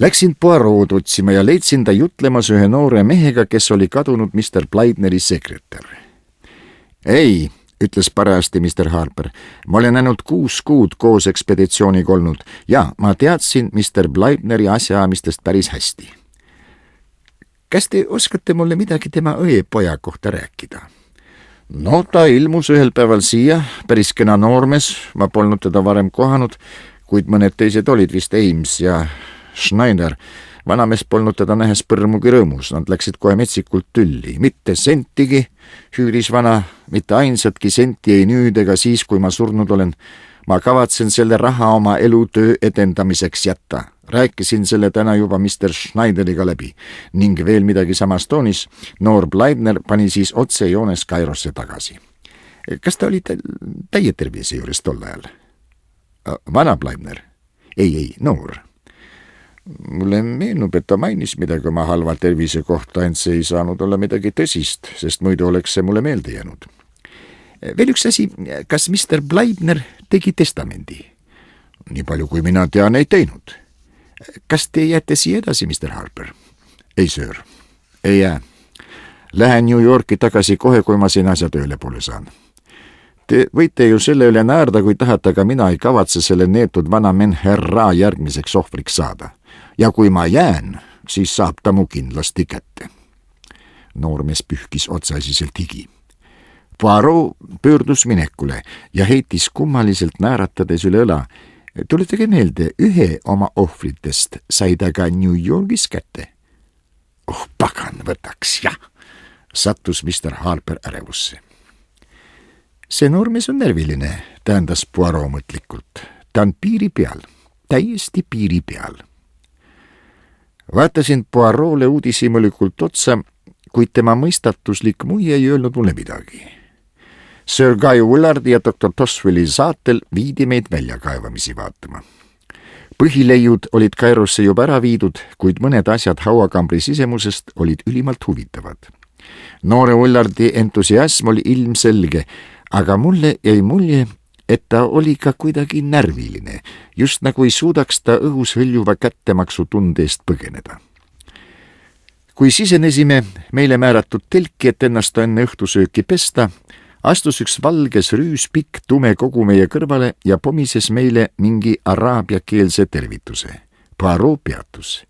Läksin Poirot otsima ja leidsin ta jutlemas ühe noore mehega, kes oli kadunud Mr. Blydeneri sekretär. Ei, ütles parajasti Mr. Harper, ma olen ainult 6 kuud koos ekspeditsiooniga olnud ja ma teadsin Mr. Blydeneri asjaamistest päris hästi. Kas te oskate mulle midagi tema õepoja kohta rääkida? No ta ilmus ühel päeval siia, päris kena noormes, ma polnud teda varem kohanud, kuid mõned teised olid vist Ames ja Schneider. Vanamees polnud teda nähes põrmugi rõõmus, nad läksid kohe metsikult tülli. Mitte sentigi, hüüdis vana, mitte ainsatki senti ei nüüd ega siis, kui ma surnud olen. Ma kavatsen selle raha oma elutöö edendamiseks jätta. Rääkisin selle täna juba Mr. Schneideriga läbi ning veel midagi samas toonis. Noor Blydener pani siis otse joones Kairosse tagasi. Kas ta oli täie tervise juures tol ajal? Vana Blydener? Ei, noor. Mulle meenub, et ta mainis midagi oma halva tervise kohta, ent see ei saanud olla midagi tõsist, sest muidu oleks see mulle meelde jäänud. Veel üks asi, kas Mr. Blydener tegi testamendi? Nii palju kui mina tean, ei teinud. Kas te jääte siia edasi, Mr. Harper? Ei, sir. Ei jää. Lähen New Yorki tagasi kohe, kui ma siin asja tööle poole saan. Te võite ju selle üle naerda, kui tahate, aga mina ei kavatse selle neetud vana Menherra järgmiseks ohvriks saada. Ja kui ma jään, siis saab ta mu kindlasti kätte. Noormees pühkis otsaisiselt higi. Poirot pöördus minekule ja heitis kummaliselt nääratades üle õla. Tuletage meelde, ühe oma ohvritest sai ta ka New Yorgis kätte. Oh, pagan võtaks, jah, sattus Mr. Harper ärevusse. See noormees on närviline, tähendas Poirot mõtlikult. Ta on piiri peal, täiesti piiri peal. Vaatasin Poirot'le uudishimulikult otsa, kuid tema mõistatuslik muie ei öelnud mulle midagi. Sir Guy Willardi ja Dr. Toswelli saatel viidi meid väljakaevamisi vaatama. Põhileiud olid Kairosse juba ära viidud, kuid mõned asjad hauakambri sisemusest olid ülimalt huvitavad. Noore Willardi entusiasm oli ilmselge, aga mulle jäi mulje, et ta oli ka kuidagi närviline, just nagu ei suudaks ta õhus hõljuva kättemaksu tunde eest põgeneda. Kui sisenesime meile määratud telki, et ennast enne õhtusööki pesta, astus üks valges rüüspikk tume kogu meie kõrvale ja pomises meile mingi araabiakeelse tervituse. Poirot peatus.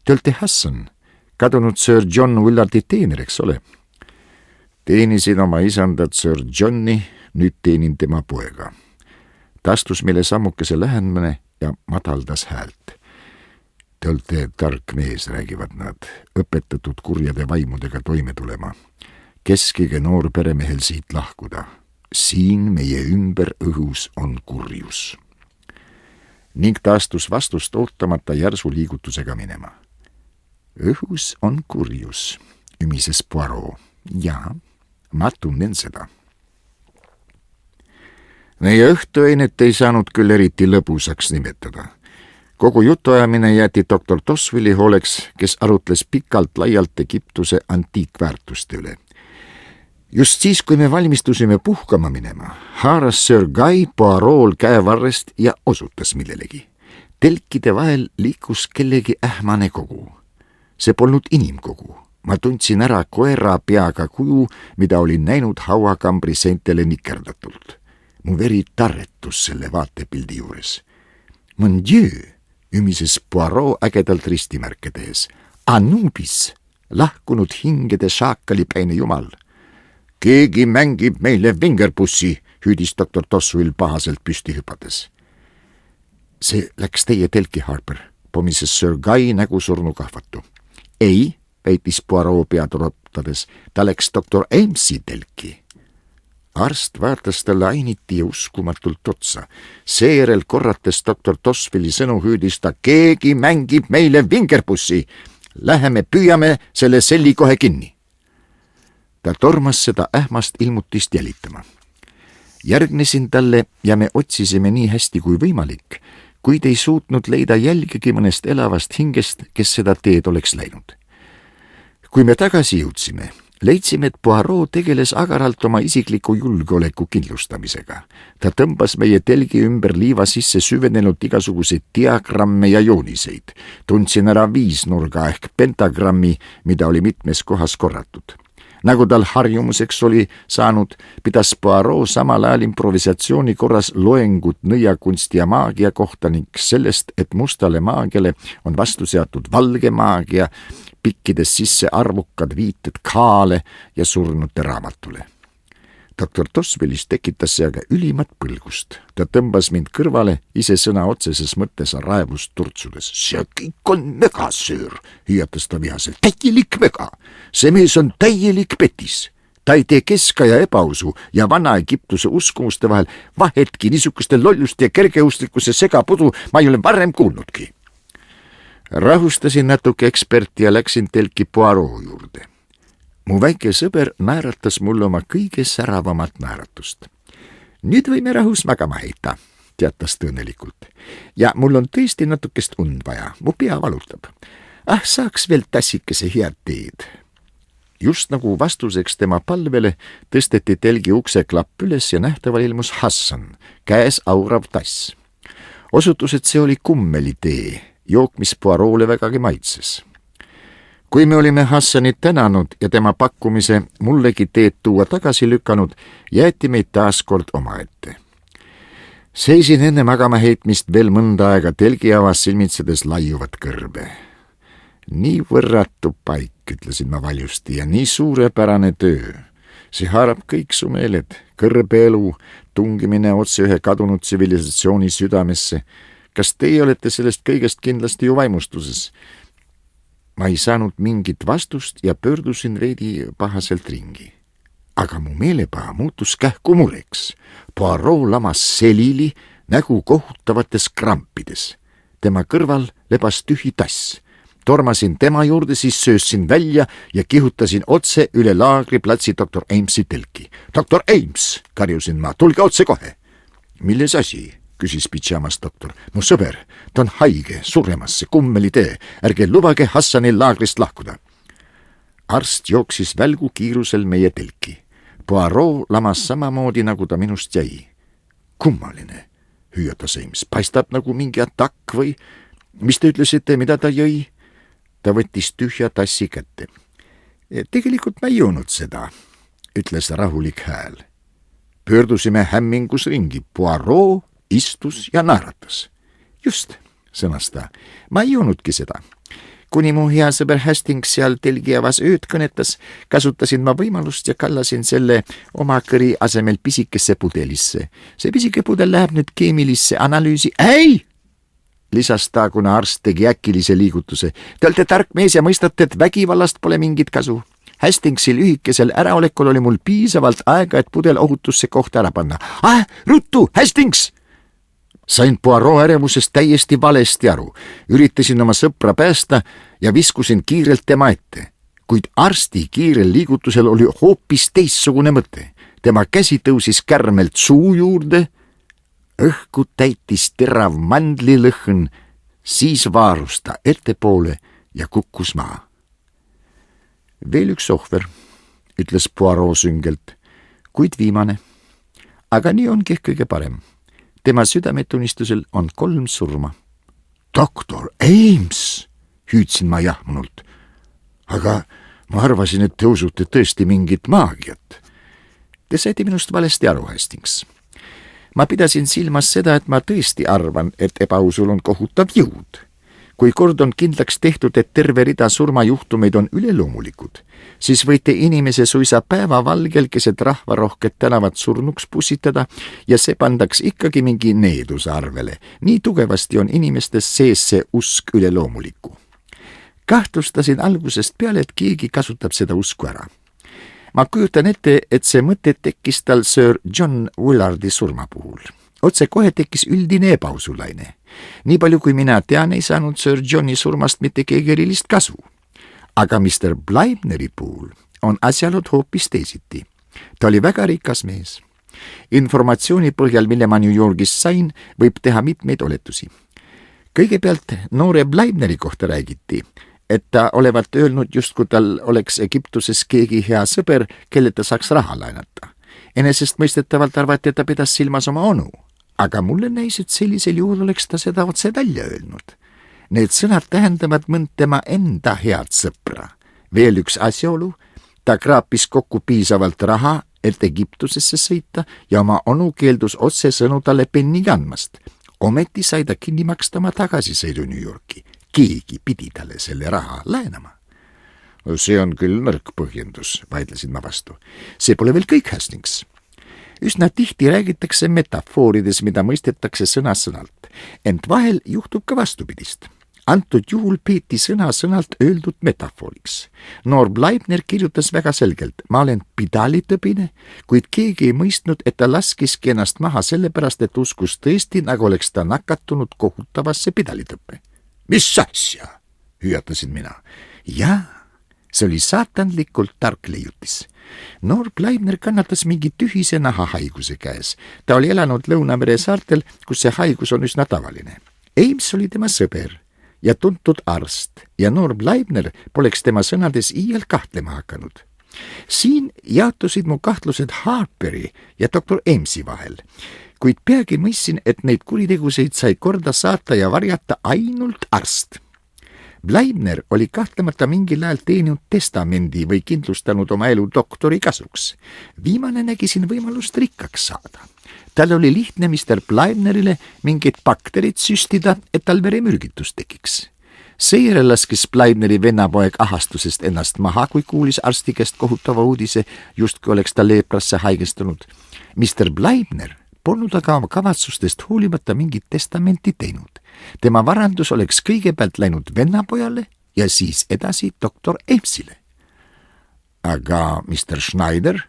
Te olete Hassan, kadunud Sir John Willardi teener, eks ole? Teenisin oma isandat Sir Johni, nüüd teenin tema poega. Ta astus meile sammukese lähemale ja madaldas häält. Te olete tark mees, räägivad nad, õpetatud kurjade vaimudega toime tulema. Keskige noor peremehel siit lahkuda. Siin meie ümber õhus on kurjus. Ning ta astus vastust ootamata järsu liigutusega minema. Õhus on kurjus, ümises Poirot. Jaa, ma tunnen seda. Meie õhtuainet ei saanud küll eriti lõbusaks nimetada. Kogu jutuajamine jäeti Dr. Toswelli hooleks, kes arutles pikalt laialt Egiptuse antiikväärtuste üle. Just siis, kui me valmistusime puhkama minema, haaras Sir Guy Poirot'l käevarrest ja osutas millelegi. Telkide vahel liikus kellegi ähmane kogu. See polnud inimkogu. Ma tundsin ära koera peaga kuju, mida olin näinud hauakambri seintele nikerdatult. Mu veri tarretus selle vaatepildi juures. Mon Dieu, ümises Poirot ägedalt ristimärke tees. Anubis, lahkunud hingede šaakalipäine jumal. Keegi mängib meile vingerpussi, hüüdis Dr. Toswell pahaselt püsti hüpades. See läks teie telki, Harper, pomises Sir Guy nägu surnu kahvatu. Ei, väitis Poirot pead rotades, ta läks Dr. Amesi telki. Arst vaatas talle ainiti ja uskumatult otsa. Seejärel korrates Dr. Toswelli sõnu hüüdis ta, keegi mängib meile vingerpussi. Läheme püüame selle selli kohe kinni. Ta tormas seda ähmast ilmutist jälitama. Järgnesin talle ja me otsisime nii hästi kui võimalik, kuid ei suutnud leida jälgegi mõnest elavast hingest, kes seda teed oleks läinud. Kui me tagasi jõudsime, leidsime, et Poirot tegeles agaralt oma isikliku julgeoleku kindlustamisega. Ta tõmbas meie telgi ümber liiva sisse süvenenud igasuguseid diagramme ja jooniseid. Tundsin ära viisnurga ehk pentagrammi, mida oli mitmes kohas korratud. Nagu tal harjumuseks oli saanud, pidas Poirot samal ajal improvisatsiooni korras loengut nõiakunsti ja maagia kohta ning sellest, et mustale maagiale on vastu seatud valge maagia, pikkides sisse arvukad viited Kaale ja surnute raamatule. Doktor Toswellis tekitas see aga ülimat põlgust. Ta tõmbas mind kõrvale, ise sõna otseses mõttes raevust turtsudes. See kõik on mega, söör, hüüatas ta vihaselt. Täielik mega! See mees on täielik petis. Ta ei tee keskaja ebausu ja vana Egiptuse uskumuste vahel vahetki niisuguste lolluste ja kergeustlikkuse segapudu ma ei ole varem kuulnudki. Rahustasin natuke eksperti ja läksin telki Poirot juurde. Mu väike sõber naeratas mulle oma kõige säravamat naeratust. Nüüd võime rahus magama heita, teatas ta õnnelikult. Ja mul on tõesti natukest und vaja, mu pea valutab. Saaks veel tassikese head teed. Just nagu vastuseks tema palvele tõsteti telgi ukse klapp üles ja nähtaval ilmus Hassan, käes aurav tass. Osutus, et see oli kummelitee, jook, mis Poirot'le vägagi maitses. Kui me olime Hassanit tänanud ja tema pakkumise mullegi teed tuua tagasi lükanud, jäeti meid taas kord omaette. Seisin enne magama heitmist veel mõnda aega telgi avas silmitsedes laiuvat kõrbe. Nii võrratu paik, ütlesin ma valjusti, ja nii suurepärane töö. See haarab kõik su meeled, kõrbeelu, tungimine otse ühe kadunud tsivilisatsiooni südamesse. Kas teie olete sellest kõigest kindlasti ju vaimustuses? Ma ei saanud mingit vastust ja pöördusin veidi pahaselt ringi. Aga mu meelepaha muutus kähku mureks. Poirot lamas selili, nägu kohutavates krampides. Tema kõrval lebas tühi tass. Tormasin tema juurde, siis söössin välja ja kihutasin otse üle laagriplatsi doktor Amesi telki. Doktor Ames, karjusin ma, tulge otse kohe. Milles asi? Küsis pidžamas doktor. Mu sõber, ta on haige, suremasse, kummelitee. Ärge lubage Hassanil laagrist lahkuda. Arst jooksis välgu kiirusel meie telki. Poirot lamas samamoodi, nagu ta minust jäi. Kummaline, hüüatas Ames. Paistab nagu mingi atakk või? Mis te ütlesite, mida ta jõi? Ta võttis tühja tassi kätte. Tegelikult ma ei joonud seda, ütles rahulik hääl. Pöördusime hämmingus ringi. Poirot istus ja naeratas. Just, sõnas ta, ma ei joonudki seda. Kuni mu hea sõber Hastings seal telgi avas ööd kõnetas, kasutasin ma võimalust ja kallasin selle oma kõri asemel pisikesse pudelisse. See pisike pudel läheb nüüd keemilisse analüüsi. Ei! Lisas ta, kuna arst tegi äkilise liigutuse. Te olete tark mees ja mõistate, et vägivallast pole mingit kasu. Hastingsi lühikesel äraolekul oli mul piisavalt aega, et pudel ohutusse kohta ära panna. Ruttu, Hastings! Sain Poirot ärevusest täiesti valesti aru. Üritasin oma sõpra päästa ja viskusin kiirelt tema ette. Kuid arsti kiirel liigutusel oli hoopis teissugune mõte. Tema käsi tõusis kärmelt suu juurde, õhku täitis terav mandlilõhn, siis vaarus ta ettepoole ja kukkus maa. Veel üks ohver, ütles Poirot süngelt, kuid viimane. Aga nii ongi kõige parem. Tema südametunnistusel on 3 surma. Doktor Ames, hüüdsin ma jahmunult. Aga ma arvasin, et te usute tõesti mingit maagiat. Te saite minust valesti aru, Hastings. Ma pidasin silmas seda, et ma tõesti arvan, et ebausul on kohutav jõud. Kui kord on kindlaks tehtud, et terve rida surmajuhtumeid on üleloomulikud, siis võite inimese suisa päevavalgel keset rahvarohket tänavat surnuks pussitada ja see pandaks ikkagi mingi needuse arvele. Nii tugevasti on inimestes sees see usk üleloomulikku. Kahtlustasin algusest peale, et keegi kasutab seda usku ära. Ma kujutan ette, et see mõte tekkis tal Sir John Willardi surma puhul. Otse kohe tekkis üldine ebausulaine. Nii palju kui mina tean, ei saanud Sir Johni surmast mitte keegi erilist kasu. Aga Mr. Blaibneri puhul on asjalud hoopis teisiti. Ta oli väga rikas mees. Informatsiooni põhjal, mille ma New Yorgis sain, võib teha mitmeid oletusi. Kõigepealt noore Blaibneri kohta räägiti, et ta olevat öelnud, justkui tal oleks Egiptuses keegi hea sõber, kelle ta saaks raha laenata. Enesestmõistetavalt arvati, et ta pidas silmas oma onu, aga mulle näis, et sellisel juhul oleks ta seda otse välja öelnud. Need sõnad tähendavad mõnd tema enda head sõpra. Veel üks asjaolu, ta kraapis kokku piisavalt raha, et Egiptusesse sõita ja oma onu keeldus otsesõnu talle penniga andmast. Ometi sai ta kinni maksta oma tagasisõidu New Yorki. Keegi pidi talle selle raha laenama. See on küll nõrk põhjendus, vaidlesin ma vastu. See pole veel kõik, Hastings. Üsna tihti räägitakse metafoorides, mida mõistetakse sõna-sõnalt, ent vahel juhtub ka vastupidist. Antud juhul peeti sõna-sõnalt öeldud metafooriks. Noor Bleibner kirjutas väga selgelt, ma olen pidalitõbine, kuid keegi ei mõistnud, et ta laskiski ennast maha sellepärast, et uskus tõesti, nagu oleks ta nakatunud kohutavasse pidalitõppe. Mis asja? Hüüatasin mina. Jaa, see oli saatanlikult tark leiutis. Noor Bleibner kannatas mingi tühise nahahaiguse käes. Ta oli elanud Lõunamere saartel, kus see haigus on üsna tavaline. Ames oli tema sõber ja tuntud arst ja noor Bleibner poleks tema sõnades iial kahtlema hakanud. Siin jaotusid mu kahtlused Harperi ja doktor Amesi vahel, kuid peagi mõistsin, et neid kuriteguseid sai korda saata ja varjata ainult arst. Bleibner oli kahtlemata mingil ajal teeninud testamendi või kindlustanud oma elu doktori kasuks. Viimane nägi siin võimalust rikkaks saada. Tal oli lihtne Mr. Bleibnerile mingid bakterid süstida, et tal veremürgitus tekiks. Seejärel laskis Bleibneri vennapoeg ahastusest ennast maha, kui kuulis arsti käest kohutava uudise, justkui oleks ta leeprasse haigestunud. Mr. Bleibner polnud aga oma kavatsustest hoolimata mingit testamenti teinud. Tema varandus oleks kõigepealt läinud vennapojale ja siis edasi doktor Amesile. Aga Mr. Schneider?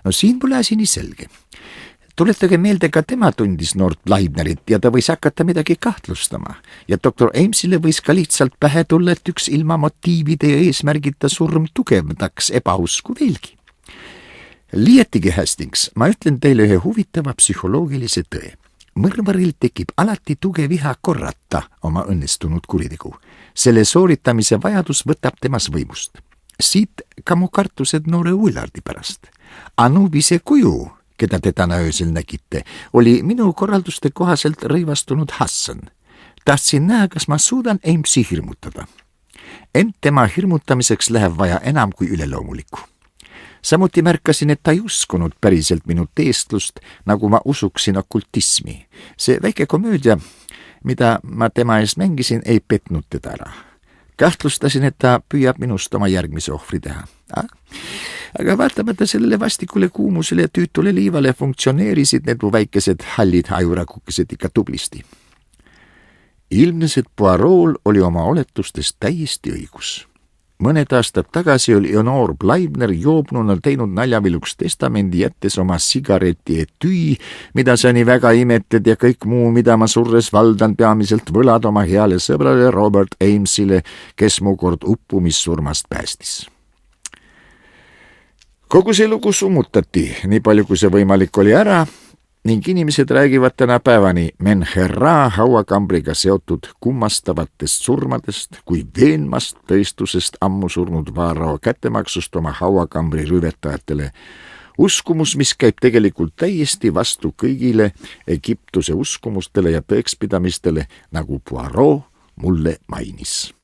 No siin pole asi nii selge. Tuletage meelde, ka tema tundis noort Bleibnerit ja ta võis hakata midagi kahtlustama. Ja doktor Amesile võis ka lihtsalt pähe tulla, et üks ilma motiivide ja eesmärgita surm tugevdaks ebausku veelgi. Liiatigi, Hastings, ma ütlen teile ühe huvitava psühholoogilise tõe. Mõrvaril tekib alati tugev viha korrata oma õnnestunud kuritegu. Selle sooritamise vajadus võtab temas võimust. Siit ka mu kartused noore Willardi pärast. Anubise kuju, keda te täna öösel nägite, oli minu korralduste kohaselt rõivastunud Hassan. Tahtsin näha, kas ma suudan Amesi hirmutada. Ent tema hirmutamiseks läheb vaja enam kui üleloomulikku. Samuti märkasin, et ta ei uskunud päriselt minu teestlust, nagu ma usuksin okultismi. See väike komöödia, mida ma tema eest mängisin, ei petnud teda ära. Kahtlustasin, et ta püüab minust oma järgmise ohvri teha. Aga vaatamata sellele vastikule kuumusele ja tüütule liivale funktsioneerisid need mu väikesed hallid ajurakukesed ikka tublisti. Ilmnes, et Poirot'l oli oma oletustes täiesti õigus. Mõned aastad tagasi oli noor Bleibner joobnuna teinud naljaviluks testamendi, jättes oma sigareti etüü, mida sa nii väga imetled ja kõik muu, mida ma surres valdan, peamiselt võlad oma heale sõbrale Robert Amesile, kes mu kord uppumissurmast päästis. Kogu see lugu summutati, nii palju kui see võimalik oli ära, ning inimesed räägivad tänapäevani Menherra hauakambriga seotud kummastavatest surmadest kui veenmast tõestusest ammu surnud Varro kättemaksust oma hauakambri rüvetajatele. Uskumus, mis käib tegelikult täiesti vastu kõigile Egiptuse uskumustele ja tõekspidamistele, nagu Poirot mulle mainis.